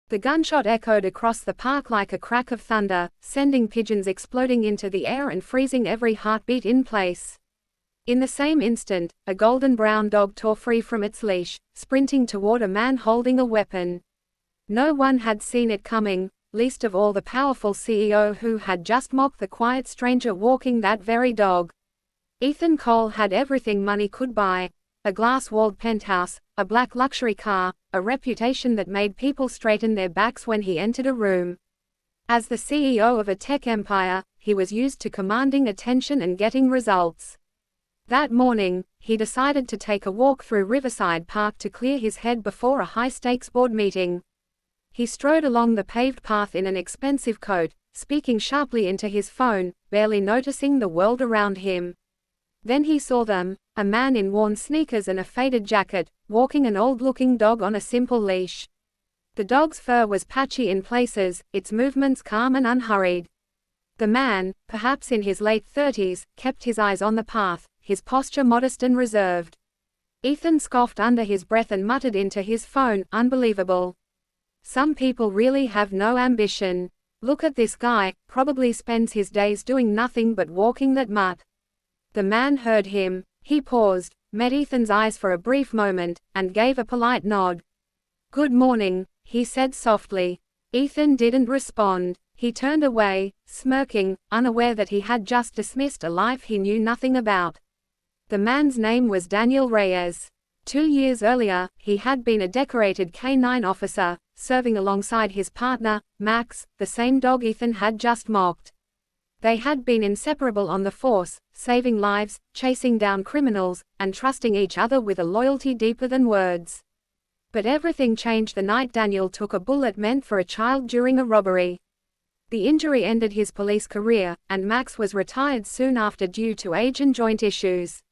The gunshot echoed across the park like a crack of thunder, sending pigeons exploding into the air and freezing every heartbeat in place. In the same instant, a golden brown dog tore free from its leash, sprinting toward a man holding a weapon. No one had seen it coming, least of all the powerful CEO who had just mocked the quiet stranger walking that very dog. Ethan Cole had everything money could buy: a glass-walled penthouse, a black luxury car, a reputation that made people straighten their backs when he entered a room. As the CEO of a tech empire, he was used to commanding attention and getting results. That morning, he decided to take a walk through Riverside Park to clear his head before a high-stakes board meeting. He strode along the paved path in an expensive coat, speaking sharply into his phone, barely noticing the world around him. Then he saw them, a man in worn sneakers and a faded jacket, walking an old-looking dog on a simple leash. The dog's fur was patchy in places, its movements calm and unhurried. The man, perhaps in his late 30s, kept his eyes on the path, his posture modest and reserved. Ethan scoffed under his breath and muttered into his phone, "Unbelievable. Some people really have no ambition. Look at this guy, probably spends his days doing nothing but walking that mutt." The man heard him. He paused, met Ethan's eyes for a brief moment, and gave a polite nod. "Good morning," he said softly. Ethan didn't respond. He turned away, smirking, unaware that he had just dismissed a life he knew nothing about. The man's name was Daniel Reyes. 2 years earlier, he had been a decorated K-9 officer, serving alongside his partner, Max, the same dog Ethan had just mocked. They had been inseparable on the force, saving lives, chasing down criminals, and trusting each other with a loyalty deeper than words. But everything changed the night Daniel took a bullet meant for a child during a robbery. The injury ended his police career, and Max was retired soon after due to age and joint issues.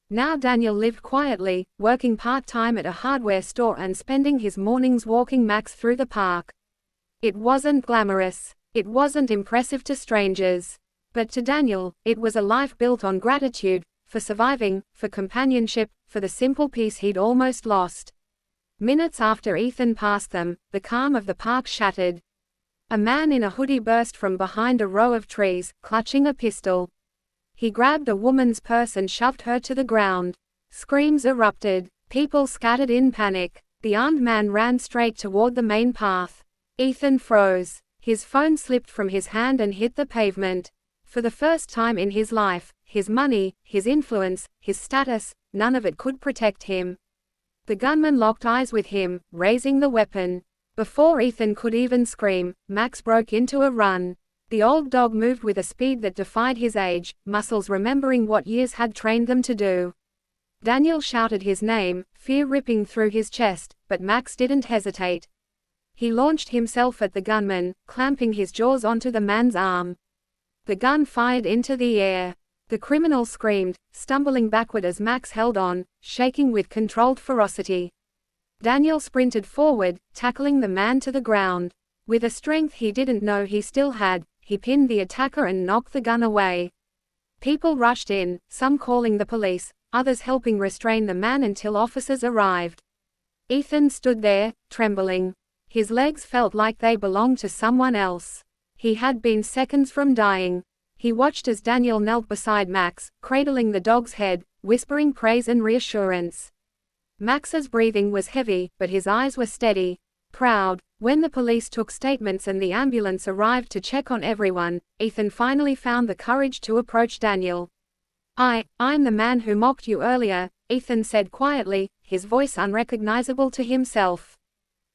Now Daniel lived quietly, working part-time at a hardware store and spending his mornings walking Max through the park. It wasn't glamorous. It wasn't impressive to strangers. But to Daniel, it was a life built on gratitude, for surviving, for companionship, for the simple peace he'd almost lost. Minutes after Ethan passed them, the calm of the park shattered. A man in a hoodie burst from behind a row of trees, clutching a pistol. He grabbed a woman's purse and shoved her to the ground. Screams erupted. People scattered in panic. The armed man ran straight toward the main path. Ethan froze. His phone slipped from his hand and hit the pavement. For the first time in his life, his money, his influence, his status, none of it could protect him. The gunman locked eyes with him, raising the weapon. Before Ethan could even scream, Max broke into a run. The old dog moved with a speed that defied his age, muscles remembering what years had trained them to do. Daniel shouted his name, fear ripping through his chest, but Max didn't hesitate. He launched himself at the gunman, clamping his jaws onto the man's arm. The gun fired into the air. The criminal screamed, stumbling backward as Max held on, shaking with controlled ferocity. Daniel sprinted forward, tackling the man to the ground. With a strength he didn't know he still had, he pinned the attacker and knocked the gun away. People rushed in, some calling the police, others helping restrain the man until officers arrived. Ethan stood there, trembling. His legs felt like they belonged to someone else. He had been seconds from dying. He watched as Daniel knelt beside Max, cradling the dog's head, whispering praise and reassurance. Max's breathing was heavy, but his eyes were steady, proud. When the police took statements and the ambulance arrived to check on everyone, Ethan finally found the courage to approach Daniel. I'm the man who mocked you earlier," Ethan said quietly, his voice unrecognizable to himself.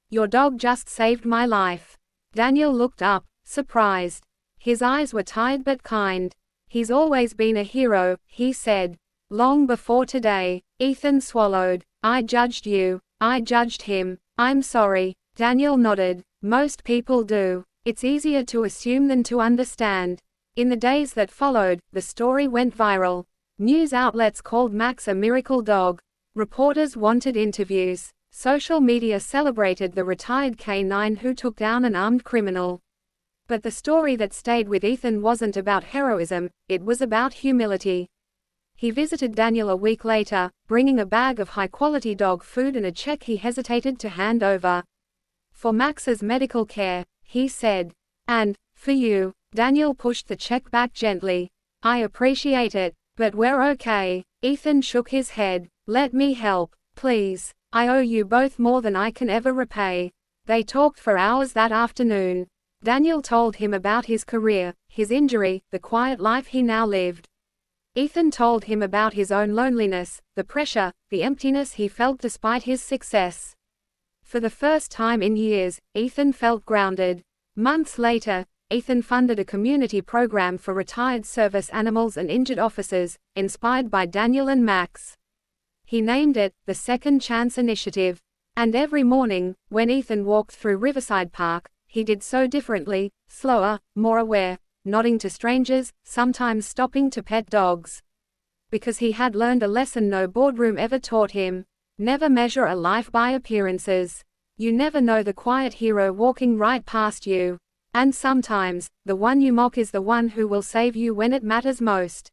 "Your dog just saved my life." Daniel looked up, surprised. His eyes were tired but kind. "He's always been a hero," he said. "Long before today." Ethan swallowed. "I judged you. I judged him. I'm sorry." Daniel nodded. "Most people do. It's easier to assume than to understand." In the days that followed, the story went viral. News outlets called Max a miracle dog. Reporters wanted interviews. Social media celebrated the retired K-9 who took down an armed criminal. But the story that stayed with Ethan wasn't about heroism, it was about humility. He visited Daniel a week later, bringing a bag of high-quality dog food and a check he hesitated to hand over. For Max's medical care, he said. And, for you, Daniel pushed the check back gently. I appreciate it, but we're okay. Ethan shook his head. Let me help, please. I owe you both more than I can ever repay. They talked for hours that afternoon. Daniel told him about his career, his injury, the quiet life he now lived. Ethan told him about his own loneliness, the pressure, the emptiness he felt despite his success. For the first time in years, Ethan felt grounded. Months later, Ethan funded a community program for retired service animals and injured officers, inspired by Daniel and Max. He named it the Second Chance Initiative. And every morning, when Ethan walked through Riverside Park, he did so differently, slower, more aware, nodding to strangers, sometimes stopping to pet dogs. Because he had learned a lesson no boardroom ever taught him. Never measure a life by appearances. You never know the quiet hero walking right past you. And sometimes, the one you mock is the one who will save you when it matters most.